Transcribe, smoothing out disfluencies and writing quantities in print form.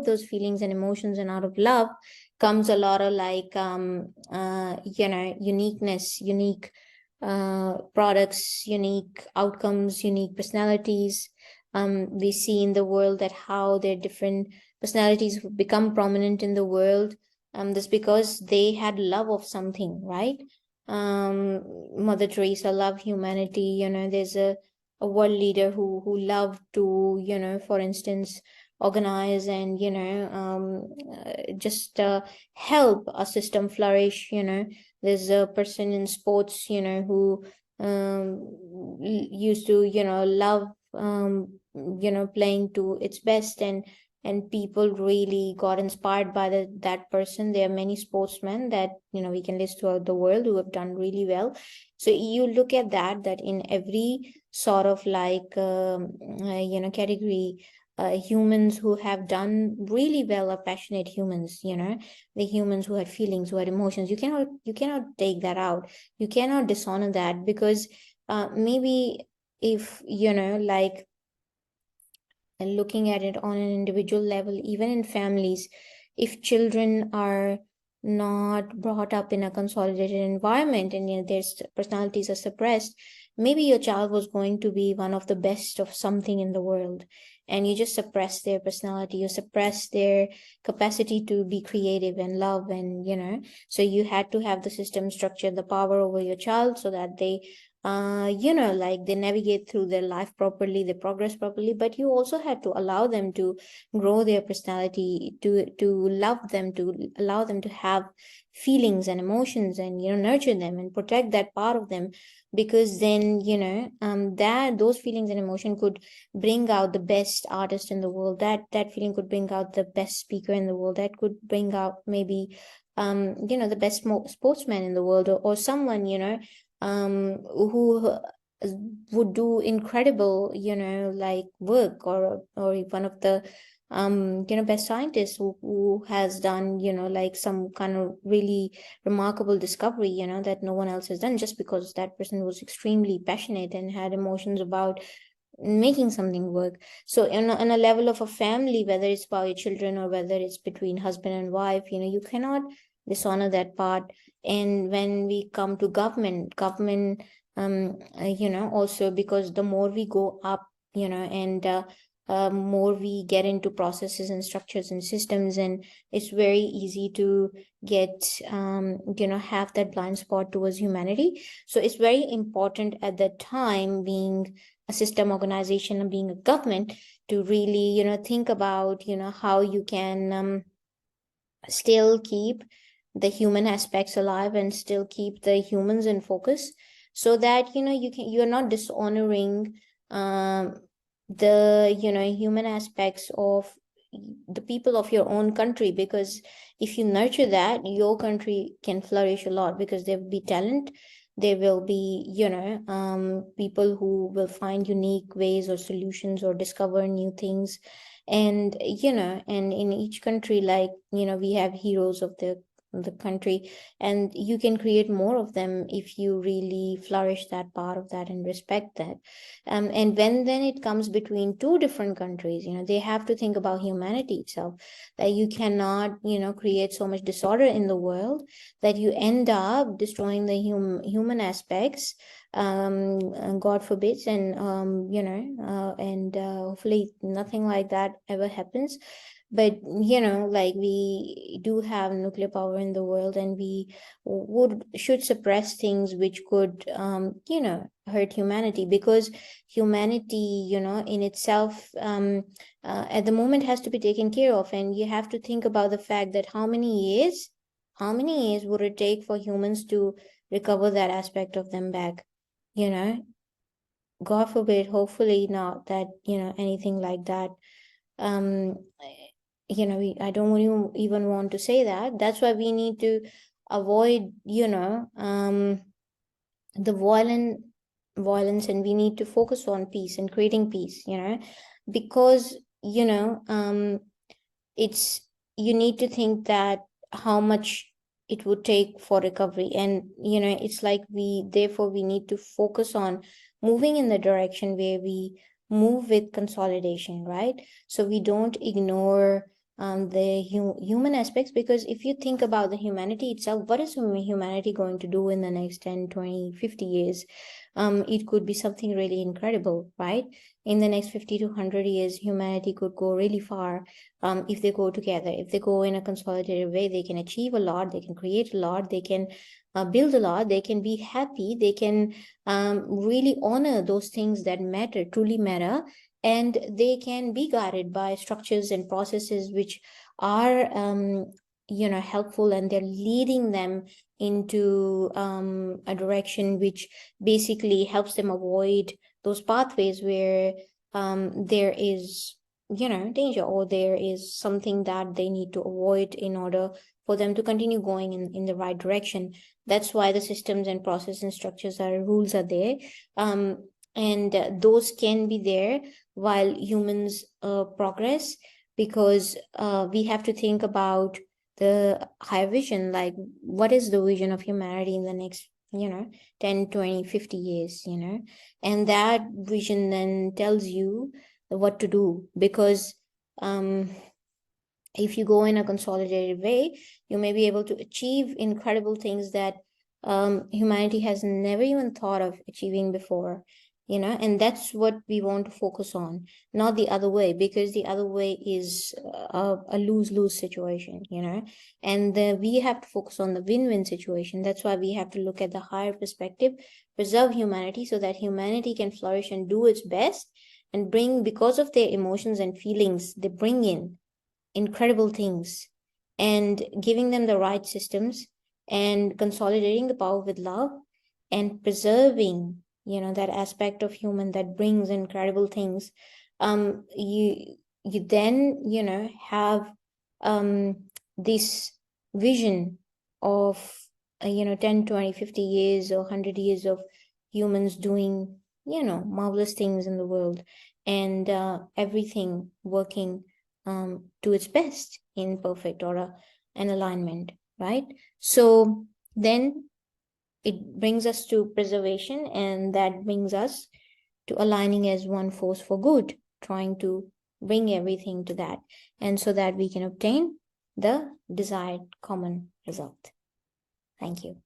those feelings and emotions, and out of love comes a lot of uniqueness, unique products, unique outcomes, unique personalities. We see in the world that how their different personalities become prominent in the world. That's because they had love of something, right? Mother Teresa loved humanity. There's a world leader who loved to, for instance, organize and just help a system flourish. There's a person in sports, who used to love playing to its best, and people really got inspired by that person. There are many sportsmen that we can list throughout the world who have done really well. So you look at that in every sort of category, humans who have done really well are passionate humans. The humans who had feelings, who had emotions. You cannot take that out. You cannot dishonor that, because maybe if and looking at it on an individual level, even in families, if children are not brought up in a consolidated environment, and their personalities are suppressed, maybe your child was going to be one of the best of something in the world, and you just suppress their personality, you suppress their capacity to be creative and love, and so you had to have the system structure the power over your child so that they they navigate through their life properly, they progress properly. But you also had to allow them to grow their personality, to love them, to allow them to have feelings and emotions, and nurture them and protect that part of them, because then that those feelings and emotion could bring out the best artist in the world. That feeling could bring out the best speaker in the world. That could bring out maybe the best sportsman in the world, or someone who would do incredible work, or one of the best scientists who has done some kind of really remarkable discovery that no one else has done, just because that person was extremely passionate and had emotions about making something work. So on a level of a family, whether it's about your children or whether it's between husband and wife, you cannot dishonor that part. And when we come to government, also, because the more we go up, and more we get into processes and structures and systems, and it's very easy to get have that blind spot towards humanity. So it's very important at that time, being a system organization and being a government, to really think about how you can still keep the human aspects alive and still keep the humans in focus, so that you're not dishonoring the human aspects of the people of your own country. Because if you nurture that, your country can flourish a lot, because there will be talent, there will be people who will find unique ways or solutions or discover new things. And and in each country, we have heroes of the country, and you can create more of them if you really flourish that part of that and respect that. And when then it comes between two different countries, they have to think about humanity itself, that you cannot create so much disorder in the world that you end up destroying the human aspects, God forbids. And hopefully nothing like that ever happens. But we do have nuclear power in the world, and we should suppress things which could hurt humanity, because humanity in itself at the moment has to be taken care of. And you have to think about the fact that how many years would it take for humans to recover that aspect of them back? God forbid, hopefully not that anything like that. I don't even want to say that. That's why we need to avoid the violence, and we need to focus on peace and creating peace, because it's you need to think that how much it would take for recovery. And it's like therefore we need to focus on moving in the direction where we move with consolidation, right? So we don't ignore the human aspects, because if you think about the humanity itself, what is humanity going to do in the next 10, 20, 50 years? It could be something really incredible, right? In the next 50 to 100 years, humanity could go really far if they go together. If they go in a consolidated way, they can achieve a lot, they can create a lot, they can build a lot, they can be happy, they can really honor those things that matter, truly matter, and they can be guided by structures and processes which are helpful, and they're leading them into a direction which basically helps them avoid those pathways where there is danger, or there is something that they need to avoid in order for them to continue going in the right direction. That's why the systems and process and structures rules are there, and those can be there while humans progress, because we have to think about the higher vision, like what is the vision of humanity in the next 10, 20, 50 years, and that vision then tells you what to do, because if you go in a consolidated way, you may be able to achieve incredible things that humanity has never even thought of achieving before, and that's what we want to focus on, not the other way, because the other way is a lose-lose situation, and we have to focus on the win-win situation. That's why we have to look at the higher perspective, preserve humanity so that humanity can flourish and do its best, and bring, because of their emotions and feelings, they bring in incredible things, and giving them the right systems and consolidating the power with love and preserving that aspect of human that brings incredible things. You then have this vision of 10, 20, 50 years or 100 years of humans doing marvelous things in the world, and everything working to its best in perfect order and alignment, right? So then it brings us to preservation, and that brings us to aligning as one force for good, trying to bring everything to that, and so that we can obtain the desired common result. Thank you.